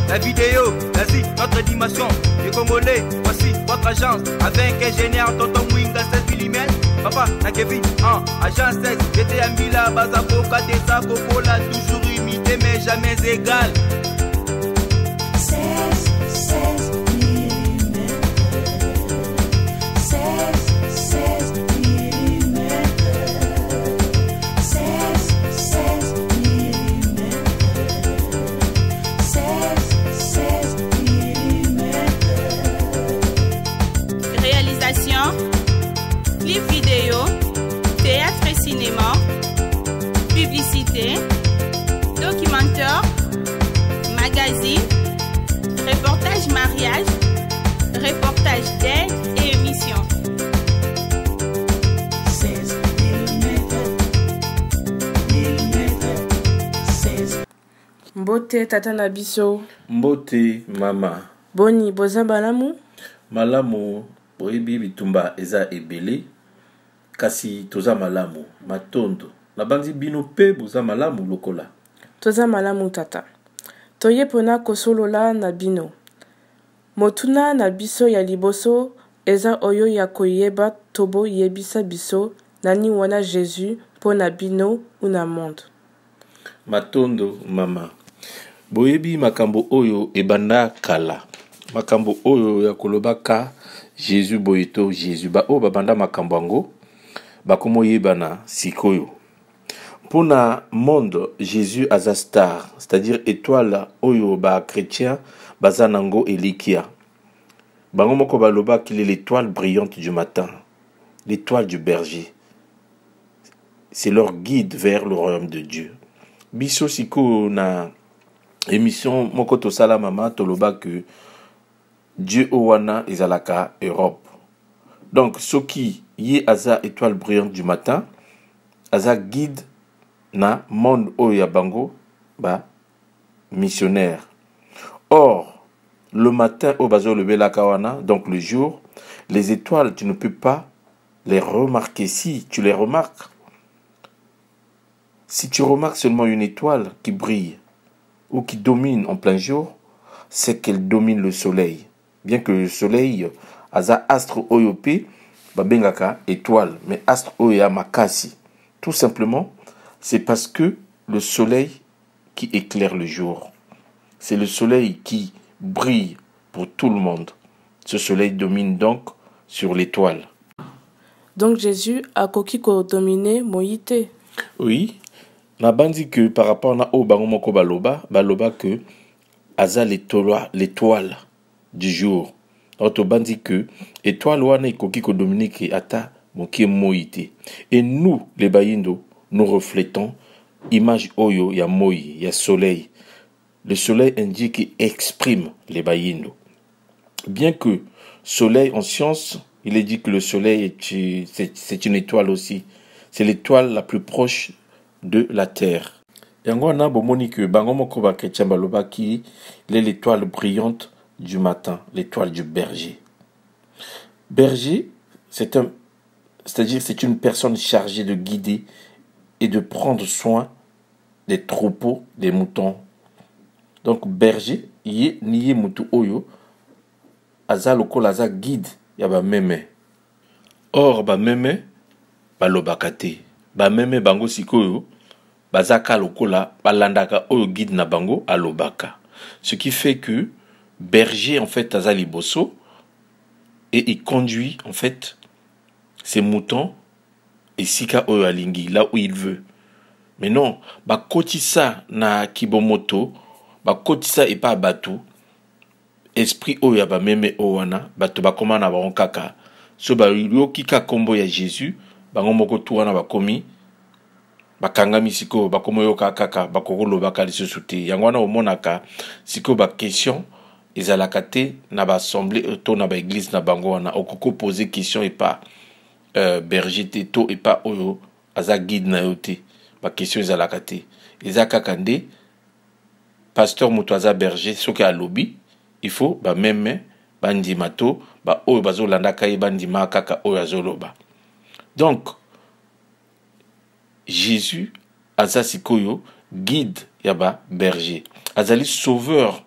La vidéo, vas-y, notre dimension. Les Congolais, voici votre agence. Avec ingénieur Tonton Mwinga 16 mm. Papa, na Kevin, agence 16. J'étais à Mila, Bazako, Kadesa, Kokola, toujours imité mais jamais égal. 16 mm. 16 mm. 16 mm. 16 mm. Réalisation, clip vidéo, théâtre et cinéma, publicité, documentaire, magazine, reportage mariage, reportage d'aide et émission. 16 mm. 16. Mbote tata na biso. Mbote mama. Boni boza malamu? Malamu boyebi bitumba eza ebele kasi toza malamu matondo na banzi bino pe boza malamu lokola. Toza malamu tata. Toye pona kosolola na bino. Motuna na biso ya liboso eza oyo ya koyeba tobo yebisa biso nani wana Jésus pona bino una monde. Matondo mama. Boyebi makambo oyo ebanda kala. Makambo oyo ya kolobaka Jésus boyeto Jésus ba o babanda makambo ango bakomo yebana sikoyo. Pona monde Jésus aza star, c'est-à-dire étoile oyo ba chrétien bazanango elikia. Bango moko baloba qu'il est l'étoile brillante du matin, l'étoile du berger. C'est leur guide vers le royaume de Dieu. Biso siko na émission moko tosala mama toloba que Dieu owana ezalaka Europe. Donc soki ye aza étoile brillante du matin, aza guide na monde oya bango ba missionnaire. Or le matin au bazo le belakawana, donc le jour, les étoiles tu ne peux pas les remarquer. Si tu les remarques, si tu remarques seulement une étoile qui brille ou qui domine en plein jour, c'est qu'elle domine le soleil. Bien que le soleil aza astre oyope babengaka étoile, mais astre oya makasi. Tout simplement, c'est parce que le soleil qui éclaire le jour. C'est le soleil qui brille pour tout le monde. Ce soleil domine donc sur l'étoile. Donc Jésus a koki ko dominer moïté. Oui, na bandi que par rapport na o bango moko baloba que aza l'étoile du jour. Auto bandi que étoile wana koki ko dominer ki ata moki moïté. Et nous les bayindo, nous reflétons image oyo ya moi, ya soleil. Le soleil indique et exprime les bayindo. Bien que soleil en science, il est dit que le soleil c'est une étoile aussi. C'est l'étoile la plus proche de la terre. Yango na bomoni que bango moko ba chrétien baloba ki il est l'étoile brillante du matin, l'étoile du berger. Berger, c'est-à-dire c'est une personne chargée de guider et de prendre soin des troupeaux, des moutons. Donc berger, yé niye mutu oyo aza lokola aza guide ya ba meme. Or ba meme balobaka te. Ba meme bango sikoyo bazaka lokola balandaka oyo guide na bango alobaka. Ce qui fait que berger en fait aza liboso et il conduit en fait ses moutons et sika oyo alingi là où il veut. Mais non, bakotisa na kibomoto, bakotisa et pas batou. Esprit oyo ba meme owana, bato bakoma na ba kaka. So ba yoki ka kombo ya Jésus, bango moko tu wana bakomi bakangami siko bakomo yoka kaka bakokolo bakali sosuté. Yango wana omonaka siko ba question ezalaka te na ba assemblée to na ba église na bango wana okoko poser question et pas berger te to et pas oyo aza guide na yote. Ba question ezalaka te. Ezaka kande pasteur mutuaza berger soki alobi il faut ba meme bandima to ba oyo bazolanda kai bandima kaka oyo azoloba. Donc Jésus aza sikoyo guide yaba berger, azali sauveur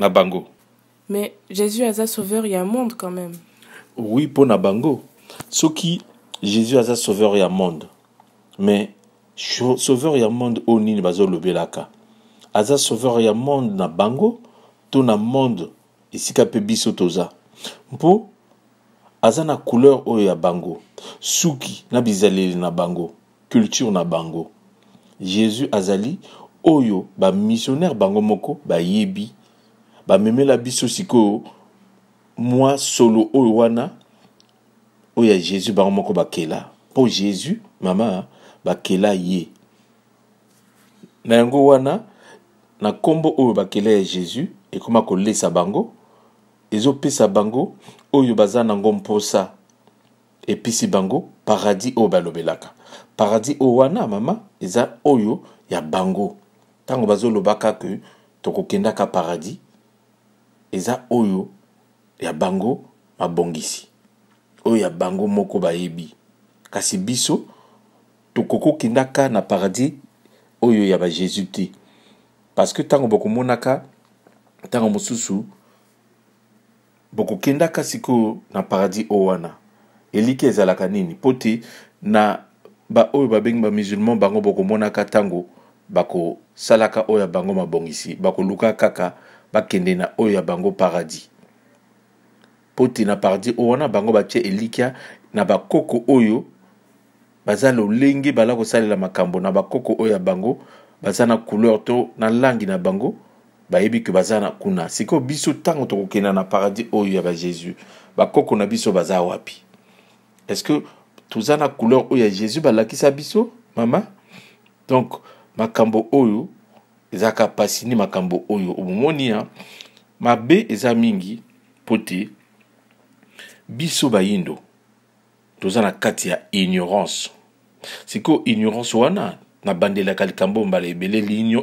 na bango. Mais Jésus aza sauveur ya monde quand même. Oui, pour na bango. Soki Jésus aza sauveur ya monde. Mais sauveur ya monde o nini bazo lobelaka. Aza sauveur ya monde na bango to na monde esika pe biso toza. Mpo aza na couleur oyo ya bango. Suki na bizaleli na bango, culture na bango. Jésus azali oyo ba missionnaire bango moko ba yebi ba memela biso siko moi solo oyo wana oyo ya Jésus bango moko bakela. Po Jésus mama bakela ye. Na yango wana na kombo oyo bakela ya Jésus ekoma kolesa bango ezopesa bango oyo baza nango mposa episi bango paradis oyo balobelaka. Paradis oyo wana mama eza oyo ya bango. Tango bazolobaka ke tokokendaka paradis eza oyo ya bango mabongisi. Oyo ya bango moko bayebi. Kasi biso tokokendaka na paradis oyo ya ba Jésus te. Parce que tango bokomonaka tango mosusu bokokendaka siko na paradis oyo wana. Eliki ezalaka nini? Pote na ba oyo babengi ba musulman bango bokomonaka tango bako salaka oyo ya bango mabongisi. Bako luka kaka bakende na oyo ya bango paradis. Pote na paradis oyo wana bango batie elikia na bakoko oyo baza lolenge bala kosalela makambo na bakoko oyo ya bango baza na couleur to na langi na bango bayebi ke baza na kuna. Siko biso tango tokokenda na paradis oyo ya ba Jésus bakoko na biso baza wapi? Est-ce que toza na couleur oyo ya Jésus balakisa biso mama? Donc makambo oyo ezaka pasini makambo oyo omoni ya mabe eza mingi pote biso bayindo toza na kati ya ignorance. Siko ignorance wana na bandela kalikambo mbala ebele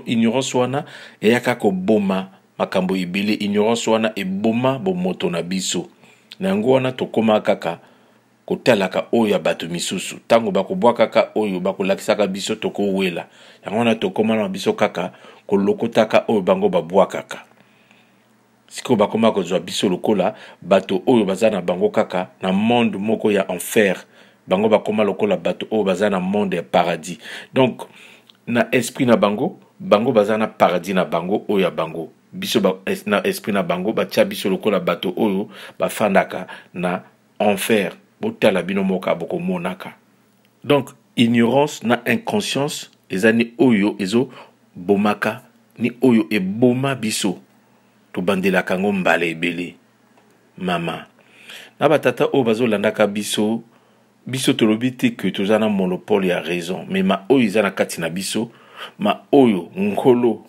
ignorance wana eyaka koboma makambo ebele. Ignorance wana eboma bomoto na biso. Na yango wana tokoma kaka kotalaka oyo ya bato misusu. Tango bakobwa kaka oyo bakolakisaka biso tokowela. Yango wana tokoma na biso kaka kolokotaka oyo bango babwa kaka. Siko bakoma kozwa biso lokola bato oyo baza na bango kaka na monde moko ya enfer. Bango bakoma lokola bato oyo baza na monde ya paradis. Donc na esprit na bango baza na paradis na bango oyo ya bango. Biso na esprit na bango batia biso lokola bato oyo bafandaka na enfer. Botala bino moka boko monaka. Donc ignorance na inconscience ezani oyo ezo bomaka ni oyo eboma biso. To bandela kango mbala ebele mama na batata oyo bazolandaka biso tolobi te ke toza na monopole ya raison. Mais ma oyo eza na kati na biso ma oyo nkolo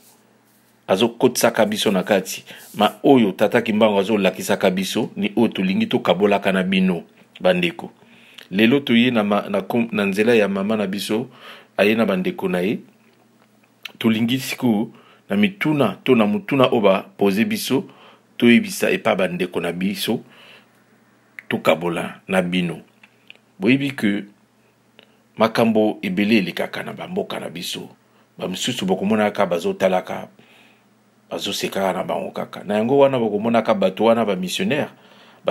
azokotisaka biso na kati ma oyo tata kimbango azolakisaka biso ni oyo tolingi tokabolaka na bino bandeko. Lelo toye na nzela ya mama na biso aye na bandeko na ye tolingi siku na mituna to na mutuna oba pose biso to ebisa epa bandeko na biso to kabola na bino. Boyebi ke makambo ebele elikaka na bamboka na biso. Bamisusu bokomonaka bazotalaka bazosekaka na bango kaka. Na yango wana bokomonaka bato wana ba missionnaire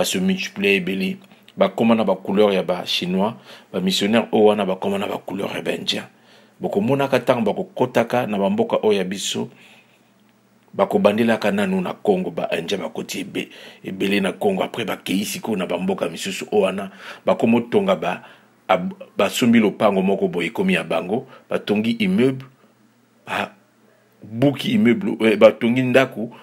se multiplier ebele. Bakoma na ba couleur ya ba chinois, ba missionnaire o wana bakoma na ba couleur ya ba indien. Bokomonaka tango bakokotaka na bamboka oyo ya biso bakobandelaka nanu na Congo ba indien bakoti ebele na Congo après bakeisi ko na bamboka misusu o wana bakomotonga basombi lopango moko boye komi ya bango batongi immeuble buki immeuble batongi ndaku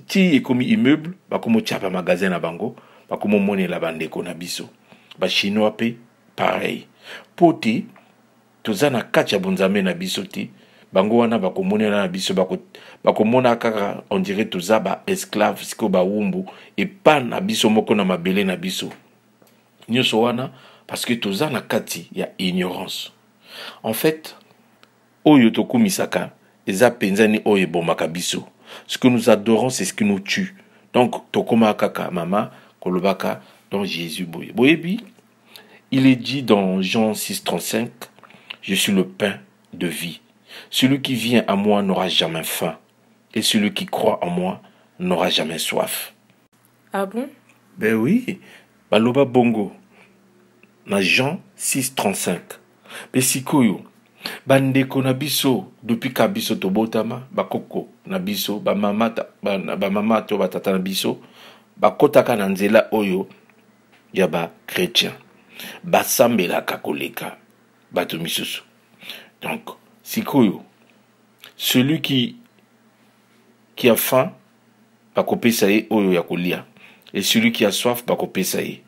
ti ekomi immeuble bakomotiapa magasin na bango bakomomonela bandeko na biso ba chinois pe pareil poti toza na kati ya bonzambe na biso te bango wana bakomonela na biso bakomona kaka on dirait toza ba esclave siko ba wumbu epa na biso moko na mabele na biso nyonso wana parce que toza na kati ya ignorance. En fait oyo tokumisaka eza penzani oyo ebomaka biso. Ce que nous adorons c'est ce qui nous tue. Donc tokoma kaka mama kolobaka dans Jésus boye boyebi. Il est dit dans Jean 6,35, je suis le pain de vie. Celui qui vient à moi n'aura jamais faim, et celui qui croit en moi n'aura jamais soif. Ah bon? Ben oui, baloba bongo. Na Jean 6,35. Mais sikoyo, bandeko na biso, depuis ka biso tobotama, bakoko na biso, ba mama to batata na biso, bakotaka na nzela oyo, ya ba chrétien. Basambelaka koleka, bato misusu. Donc, sikoyo, celui qui a faim, bakopesa ye oyo ya kolia. Et celui qui a soif, bakopesa ye.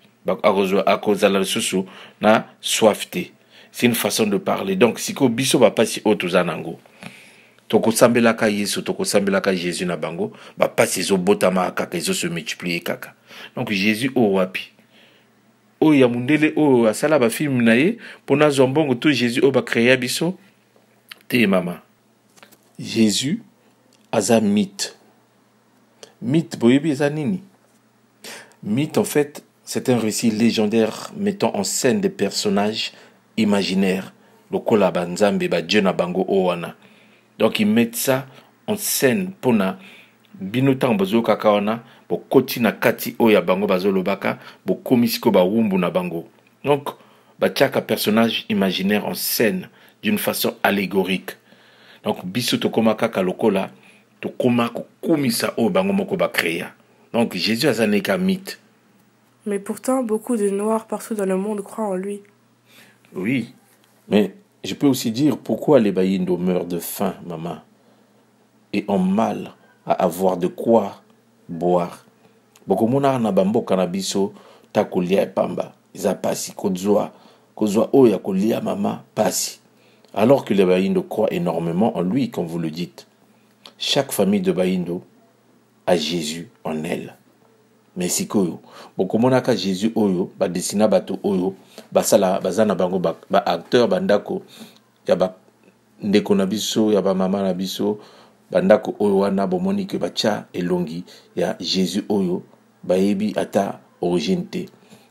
Akozala lisusu na soif te. C'est une façon de parler. Donc, siko biso bapasi o tozanango. Toko sambelaka Yesu, toko sambelaka Jésus na bango, bapasi ezo botama kaka, ezo se multiplier kaka. Donc, Jésus o wapi. O ya mundele o asala ba film na ye, pona zombongo tout Jésus o ba créer biso. Te mama. Jésus aza mythe. Mythe boyebi eza nini? Mythe en fait, c'est un récit légendaire mettant en scène des personnages imaginaires. Lokola banzambe ba Dieu na bango owana. Donc ils mettent ça en scène pona bino tan bozo kaka wana bo koti na kati oya bango bazo lobaka bo komisiko ba wumbu na bango. Donc ba tiaka personnage imaginaire en scène d'une façon allégorique. Donc biso to koma kaka lokola to koma ko komisa o bango moko ba créa. Donc Jésus a zaneka mythe. Mais pourtant, beaucoup de Noirs partout dans le monde croient en lui. Oui, mais je peux aussi dire pourquoi les Bayindo meurent de faim, maman, et ont mal à avoir de quoi boire. Bokomona na bambo kanabiso ta kolia pamba, isa pasi kozwa oya kolia mama pasi. Alors que les Bayindo croient énormément en lui, comme vous le dites. Chaque famille de Bayindo a Jésus en elle. Mais sikoyo, bokomonaka Jésus oyo, ba desina bato oyo, basala bazana bango ba acteur bandako, ya ba ndeko na biso, ya ba mama na biso, bandako oyo wana bomoni ke bacha elongi ya Jésus oyo, bayebi ata origine te.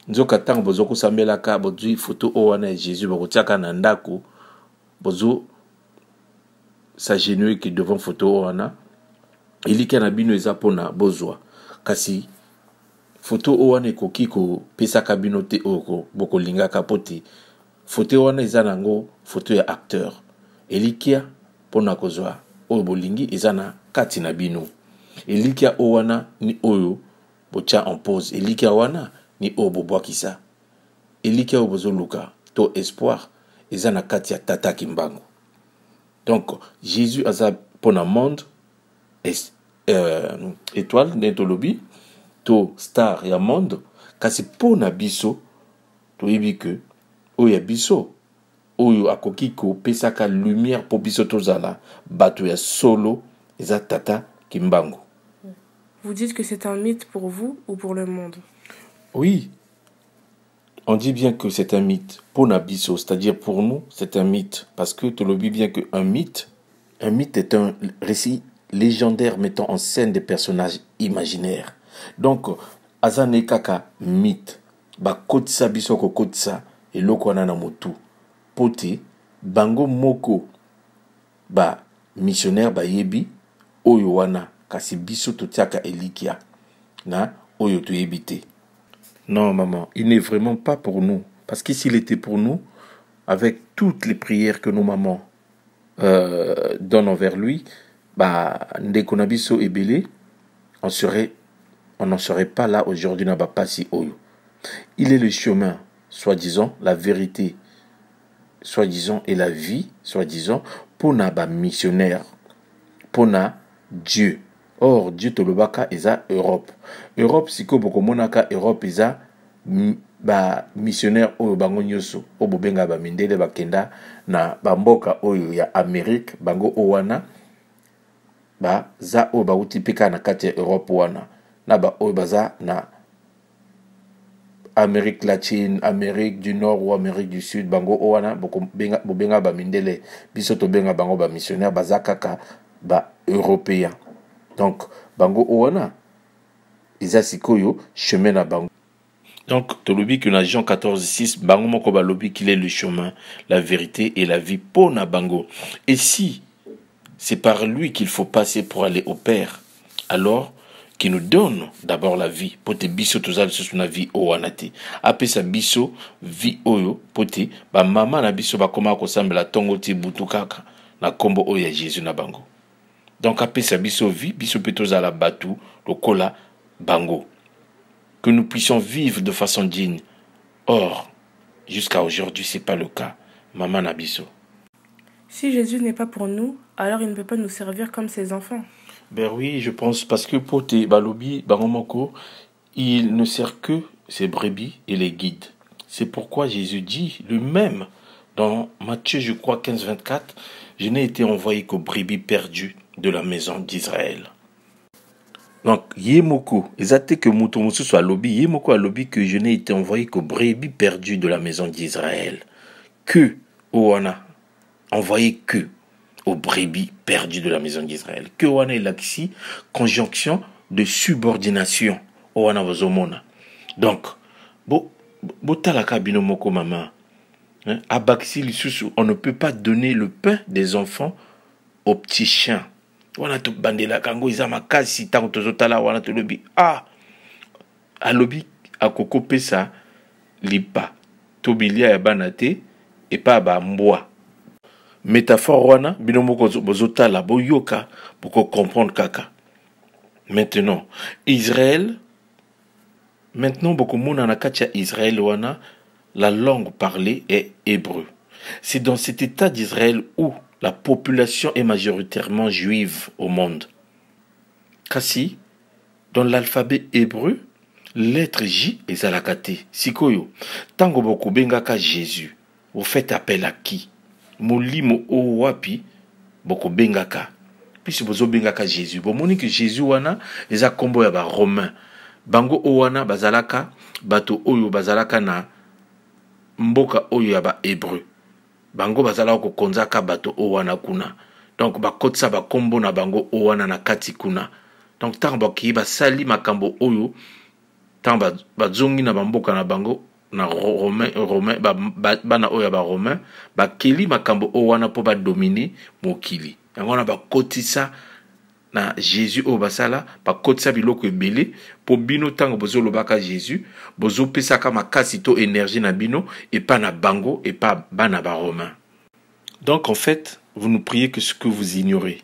Nzoka tango bozo kusambelaka bozui photo oyo wana ya Jésus bokotiaka na ndako, bozo s'agenouiller que devant photo oyo wana, elika na bino eza pona bozwa. Kasi photo owana ekoki ko pesa kabino te oko boko linga kapote. Photo owana eza nango photo ya acteur. Elikia pona kozwa oyo bolingi eza na kati na bino. Elikia owana ni oyo bocha en pause. Elikia wana ni oyo bobwakisa. Elikia oyo bozoluka to espoir eza na kati ya tata kimbango. Donc Jésus aza pona monde étoile d'Entolobi to star ya monde kasi pona biso to yebi que oya biso oyo akoki ko pesaka lumière po biso tozala bato ya solo eza tata kimbango. Vous dites que c'est un mythe pour vous ou pour le monde? Oui, on dit bien que c'est un mythe pona biso, c'est-à-dire pour nous c'est un mythe parce que tolobi bien que un mythe est un récit légendaire mettant en scène des personnages imaginaires. Donc, azane kaka mythe, ba kotisa biso ko kotisa eloko wana na motu. Pote bango moko ba missionnaire ba yebi oyo wana kasi biso totiaka elikia na oyo to yebite. Non maman, il n'est vraiment pas pour nous parce que s'il était pour nous avec toutes les prières que nos mamans donnent envers lui, bah ndeko na biso ebele on n'en serait pas là aujourd'hui na bapasi oyo. Il est le chemin, soi-disant, la vérité, soi-disant, et la vie, soi-disant, pour na ba missionnaire, pour na Dieu. Or, Dieu tolobaka eza Europe. Europe, siko boko monaka Europe eza ba missionnaire oyo bango nyoso, o bobenga ba mindele bakenda na bamboka oyo ya Amérique, bango owana, ba za oyo ba utipika na kati ya Europe wana. Na ba oyo baza na Amérique latine, Amérique du Nord ou Amérique du Sud, bango owana bobenga ba mindele, biso to benga bango ba missionnaire baza kaka ba européen. Donc bango owana iza sikoyo chemin na bango. Donc tolobi que na Jean 14:6 bango moko ba lobi qu'il est le chemin, la vérité et la vie pour na bango. Et si c'est par lui qu'il faut passer pour aller au Père, alors qui nous donne d'abord la vie. Pote biso tozala lisusu na vie o wana te. Apesa biso vie oyo pote ba mama na biso bakoma kosambela tongo ti butu kaka na kombo oyo ya Jésus na bango. Donc apesa biso vie, biso pe tozala batu lokola bango. Que nous puissions vivre de façon digne. Or, jusqu'à aujourd'hui, c'est pas le cas. Maman na biso. Si Jésus n'est pas pour nous, alors il ne peut pas nous servir comme ses enfants. Ben oui, je pense, parce que pour tes balobi, baromoko, il ne sert que ses brebis et les guides. C'est pourquoi Jésus dit lui-même, dans Matthieu, je crois, 15-24, je n'ai été envoyé qu'aux brebis perdues de la maison d'Israël. Donc, yemoko, exacté que moutomosu soit lobby, yemoko a lobby que je n'ai été envoyé qu'aux brebis perdues de la maison d'Israël. Que, oana, envoyé que aux brebis perdues de la maison d'Israël. Que wana est l'axi, conjonction de subordination. Oana vozomona. Donc, talaka bino moko mama. Abaxi lisusu, on ne peut pas donner le pain des enfants aux petits chiens. Wana to bandela kango izama kasi tango tozotala wana to lobi. Ah! Alobi akoko pesa lipa. Tobilia ya banate et pas ba mboa. Métaphore wana binomoko bozotala boyoka pour comprendre kaka. Maintenant, Israël, beaucoup de monde en a Israël wana, la langue parlée est hébreu. C'est dans cet état d'Israël où la population est majoritairement juive au monde. Kasi, dans l'alphabet hébreu, lettre J est zalakate. Sikoyo, tango boko bengaka Jésus, vous faites appel à qui? Molimo o wapi boko bengaka. Puis bozo bengaka Jésus. Bon moni que Jésus wana eza kombo ya ba romain. Bango o wana bazalaka bato oyo bazalaka na mboka oyo ya ba hébreu. Bango bazalaka ko konzaka bato o wana kuna. Donc ba kotsa ba kombo na bango o wana na kati kuna. Donc tant ba ki ba sali makambo oyo tant ba zongi na bamboka na bango na romain bana oya ba romain ba keli makambo o wana po ba dominer mokili yango na ba kotisa na Jésus o basala ba kotisa biloko ebele po bino tango bozo lobaka Jésus bozo pesaka makasi to énergie na bino et pas na bango et pas bana ba romain. Donc en fait vous ne priez que ce que vous ignorez.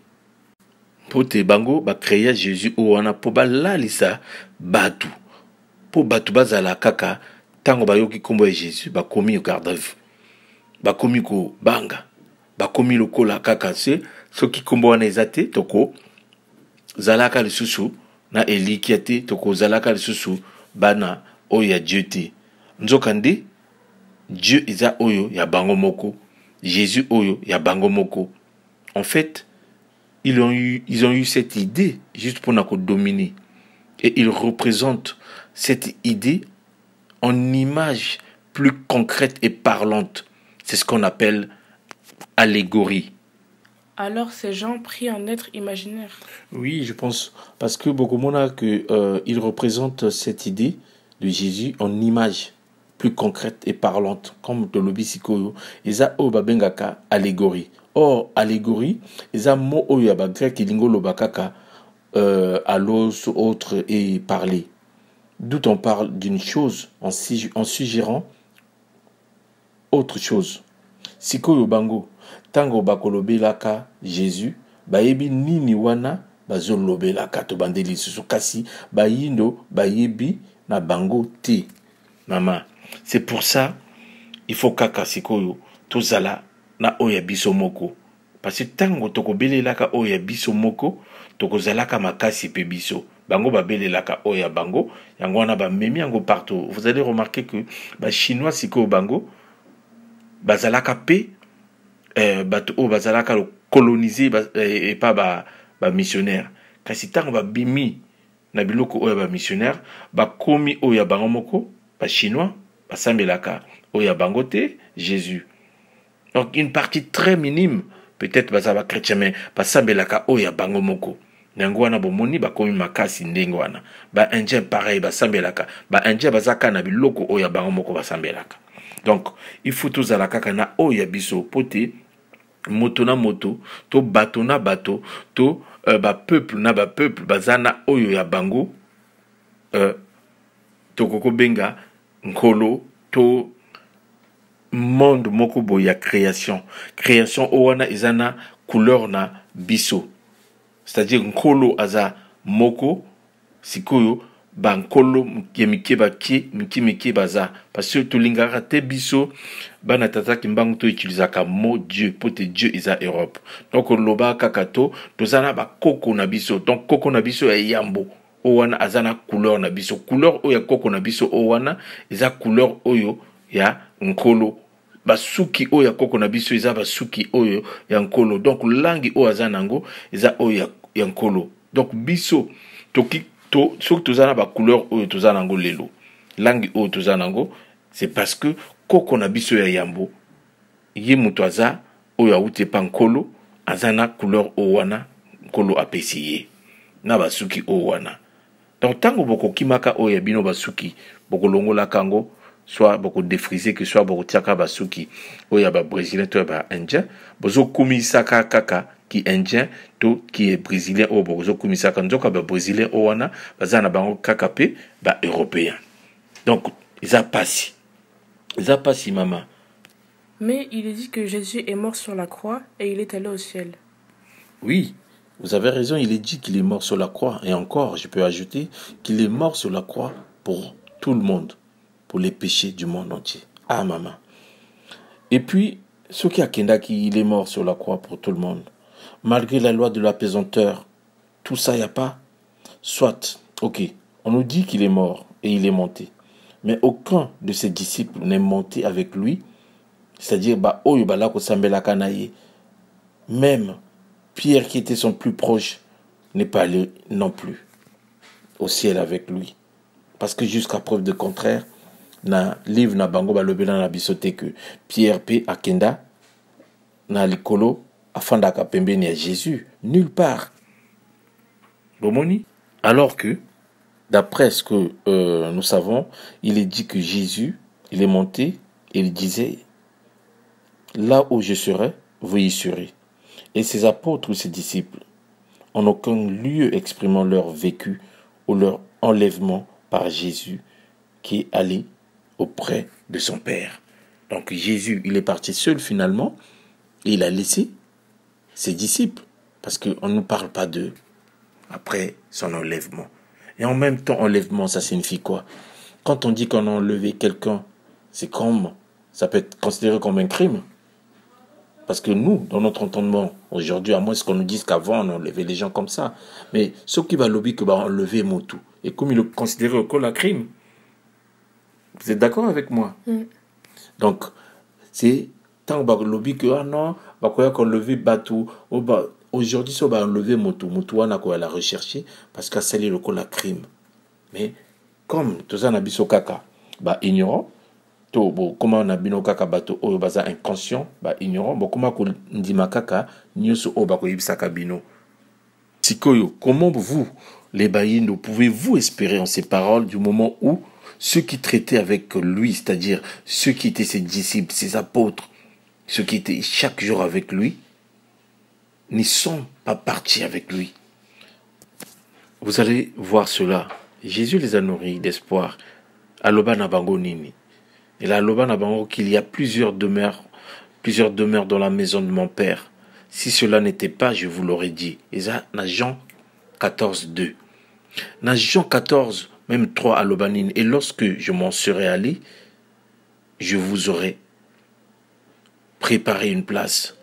Po te bango ba créer Jésus o wana po ba lalisa batu po batu bazala kaka tango bayoki kombo ya Jésus bakomi au garde à vue bakomi ko banga bakomi lokola kaka se soki kombo wana ezate toko zalaka lisusu na elikia te toko zalaka lisusu bana oyo ya Dieu te nzokande Dieu eza oyo ya bango moko Jésus oyo ya bango moko. En fait ils ont eu cette idée juste pour nous dominer et ils représentent cette idée en image plus concrète et parlante. C'est ce qu'on appelle allégorie. Alors ces gens prient un être imaginaire. Oui, je pense. Parce que beaucoup de monde ils représentent cette idée de Jésus en image plus concrète et parlante. Comme de l'obisikoyo. Eza o babengaka allégorie. Or, allégorie, eza mo o yaba grec ilingo lobakaka allos, autre et parler. D'où on parle d'une chose en suggérant autre chose. Sikoyo bango, tango bakolobelaka Jésus, bayebi nini wana bazolobelaka to bandeli susu kasi bayindo bayebi na bango te. Maman, c'est pour ça il faut kaka sikoyo tozala na oya biso moko. Parce que tango tokobelelaka oya biso moko, tokozalaka makasi pe biso. Bango babelelaka oya bango, yango wana ba memi yango partout. Vous allez remarquer que ba chinois siko bango bazalaka pe bato o bazalaka coloniser et pas ba missionnaire. Kasi tango ba bimi na biloko oya ba missionnaire, ba komi oya bango moko, ba chinois basambelaka oya bango te Jésus. Donc une partie très minime peut-être bazaba chrétien mais basambelaka oya bango moko. Nango wana bomoni bakomi makasi ndenge wana ba indien pareil basambelaka ba indien bazaka na biloko oya bango moko basambelaka. Donc il faut tozala kaka na oya biso pote moto na moto to bato na bato to peuple na peuple bazana oyo ya bango tokoko benga nkolo to monde moko boye ya création owana ezana couleur na biso, c'est-à-dire nkolo aza moko sikoyo bankolo mike mike baza parce que tolingaka te biso bana tata kimbangu to utilisaka mot Dieu pote Dieu eza Europe, donc loba kakato tozana ba koko na biso, donc koko na biso ya yambo owana azana couleur na biso, couleur oyo ya koko na biso owana eza couleur oyo ya nkolo, basuki oyo ya koko na biso eza basuki oyo ya nkolo, donc langi oyo azanango eza oyo ya nkolo, donc biso toki soki tozana ba couleur oyo tozanango lelo langi oyo tozanango c'est parce que koko na biso ya yambo ye muto aza oyo awute pa nkolo azana couleur oyo wana nkolo apesi ye na basuki oyo wana, donc tango boko kimaka oyo ya bino basuki boko longola kango soit boko défriser que soit boko tiaka basuki oyo ya ba brésilien to ya ba indien bozo kumisaka kaka ki indien to qui est brésilien ou bozo kumisaka nzoka ba brésilien o wana bazana bango kaka pe ba européen, donc ils a passé maman. Mais il est dit que Jésus est mort sur la croix et il est allé au ciel. Oui, vous avez raison, il est dit qu'il est mort sur la croix, et encore je peux ajouter qu'il est mort sur la croix pour tout le monde, pour les péchés du monde entier. Ah maman. Et puis ce qui a kendaki, il est mort sur la croix pour tout le monde. Malgré la loi de l'apaisanteur, tout ça, il n'y a pas. Soit, ok, on nous dit qu'il est mort et il est monté. Mais aucun de ses disciples n'est monté avec lui. C'est-à-dire, même Pierre, qui était son plus proche, n'est pas allé non plus au ciel avec lui. Parce que jusqu'à preuve de contraire, na livre na bango balobela na bisote que Pierre P. Akenda na likolo afandaka pembeni ya Jésus, nulle part. Bomoni. Alors que, d'après ce que nous savons, il est dit que Jésus, il est monté et il disait, là où je serai, vous y serez. Et ses apôtres ou ses disciples, en aucun lieu exprimant leur vécu ou leur enlèvement par Jésus qui est allé auprès de son Père. Donc Jésus, il est parti seul finalement et il a laissé ses disciples parce qu'on ne parle pas d'eux après son enlèvement. Et en même temps, enlèvement, ça signifie quoi? Quand on dit qu'on a enlevé quelqu'un, c'est comme, ça peut être considéré comme un crime. Parce que nous, dans notre entendement, aujourd'hui, à moins qu'on nous dise qu'avant, on enlevait les gens comme ça. Mais ce qui va lobby que va enlever Motu, et comme il le considère comme un crime. Vous êtes d'accord avec moi? Donc, c'est tant que lobby que, ah non, bah quoi qu'on enlevé Batou, aujourd'hui, ça va enlever Motu. Motu, on a quoi la rechercher, parce qu'à salir le col crime. Mais, comme tout ça, on a biso kaka, bah ignorant, comment on a bino kaka bato oyo baza inconscient ba ignorant bon comment ko ndima kaka nyoso o ba ko yibisaka bino sikoyo. Comment vous les bayindo pouvez-vous espérer en ces paroles du moment où ceux qui traitaient avec lui, c'est-à-dire ceux qui étaient ses disciples, ses apôtres, ceux qui étaient chaque jour avec lui, n'y sont pas partis avec lui? Vous allez voir cela. Jésus les a nourris d'espoir. Aloba na bango nini. Et là, Loba n'a pas qu'il y a plusieurs demeures dans la maison de mon père. Si cela n'était pas, je vous l'aurais dit. Et ça, dans Jean 14, 2. Dans Jean 14, même 3 à Lobanine. Et lorsque je m'en serai allé, je vous aurai préparé une place.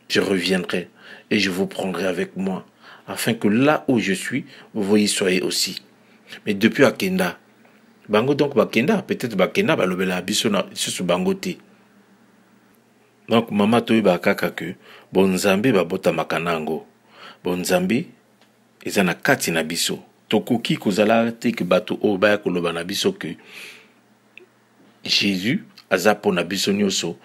Je reviendrai et je vous prendrai avec moi, afin que là où je suis, vous y soyez aussi. Mais depuis Akenda, bango donc bakenda peut-être bakenda balobela biso na susu bango te. Donc mama toyi bakaka que bonzambe babota makanango bonzambe ezana kati na biso tokoki kozala te que bato o baya koloba na biso que Jésus aza pona biso nyoso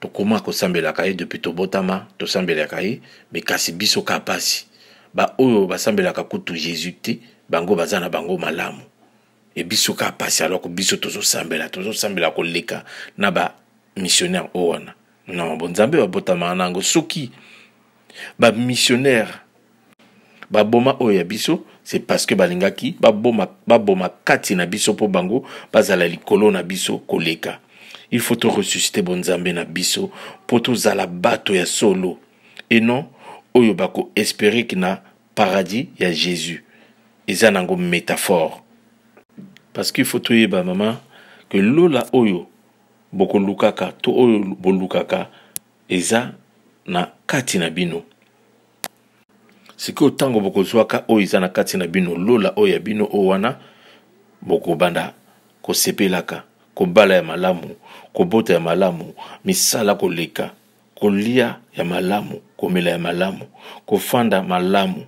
tokoma kosambela kaye depuis tobotama tosambela kaye mais kasi biso ka pasi ba oyo basambela ka kutu Jésus te bango bazana bango malamu. Et biso ka passé alors que biso tozo sambela ko leka na ba missionnaire owana. Non, bonzambe ba botama nango soki ba missionnaire baboma oyo ya biso c'est parce que balingaki baboma kati na biso po bango bazala likolo na biso koleka. Il faut te ressusciter bonzambe na biso po tozala bato ya solo et non oyo bako espérer ki na paradis ya Jésus. Eza nango métaphore. Parce qu'il faut toyeba maman que lola oyo boko lukaka to oyo bolukaka eza na kati na bino. C'est que autango boko zwaka oyo eza na kati na bino lola oyo ya bino o wana boko banda ko sepelaka ko bala ya malamu ko bota ya malamu misala ko leka ko lia ya malamu ko mela ya malamu ko fanda malamu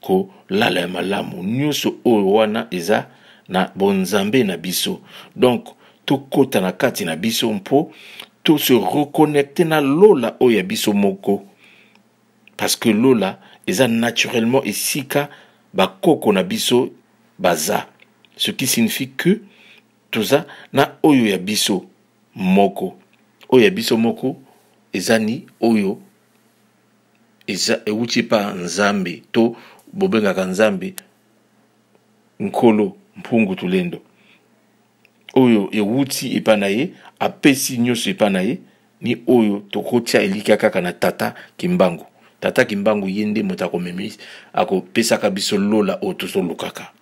ko lala ya malamu nyuso oyo wana eza na bonzambe na biso. Donc to kota na kati na biso mpo to se reconnecter na lola oyo ya biso moko parce que lola eza naturellement esika bakoko na biso baza, ce qui signifie que toza na oyo ya biso moko. Oyo ya biso moko eza ni oyo eza euti pa nzambe to bobengaka nzambe nkolo mpungu tulendo. Oyo euti epa na ye apesi nyonso epa na ye ni oyo tokotia elika kaka na tata kimbangu. Tata kimbangu yende motako memis ako pesaka biso lola otoso lukaka.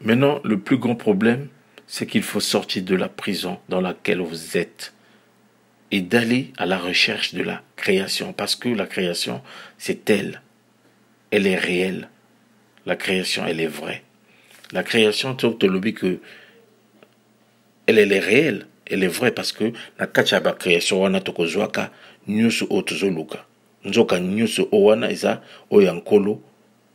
Maintenant, le plus grand problème, c'est qu'il faut sortir de la prison dans laquelle vous êtes et d'aller à la recherche de la création. Parce que la création, c'est elle. Elle est réelle. La création, elle est vraie. La création, tu as que elle est réelle. Elle est vraie parce que la création, wana tokozwaka nyusu otozo luka. Nzoka nyusu owana eza oyankolo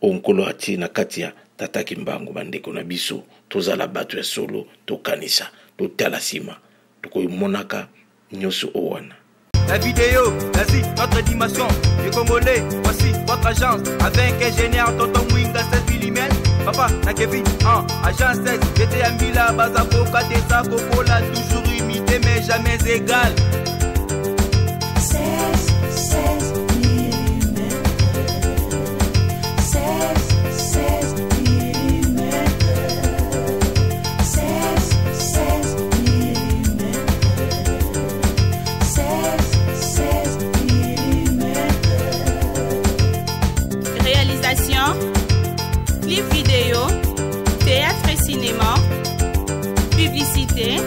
onkolo ati na katia tata kimbangu bandeko na biso tozala bato ya solo tokanisa totala sima tokomonaka nyusu owana. La vidéo, vas-y, notre dimension. Les Congolais, voici votre agence. Avec ingénieur Tonton Mwinga 16 mm. Papa, na Kevin, agence 16. J'étais à Mila, Bazako, Katesa, Kokola, toujours imité, mais jamais égal. 16 mm. 16 mm. 16 mm. 16 mm. Réalisation, clip vidéo, théâtre et cinéma, publicité,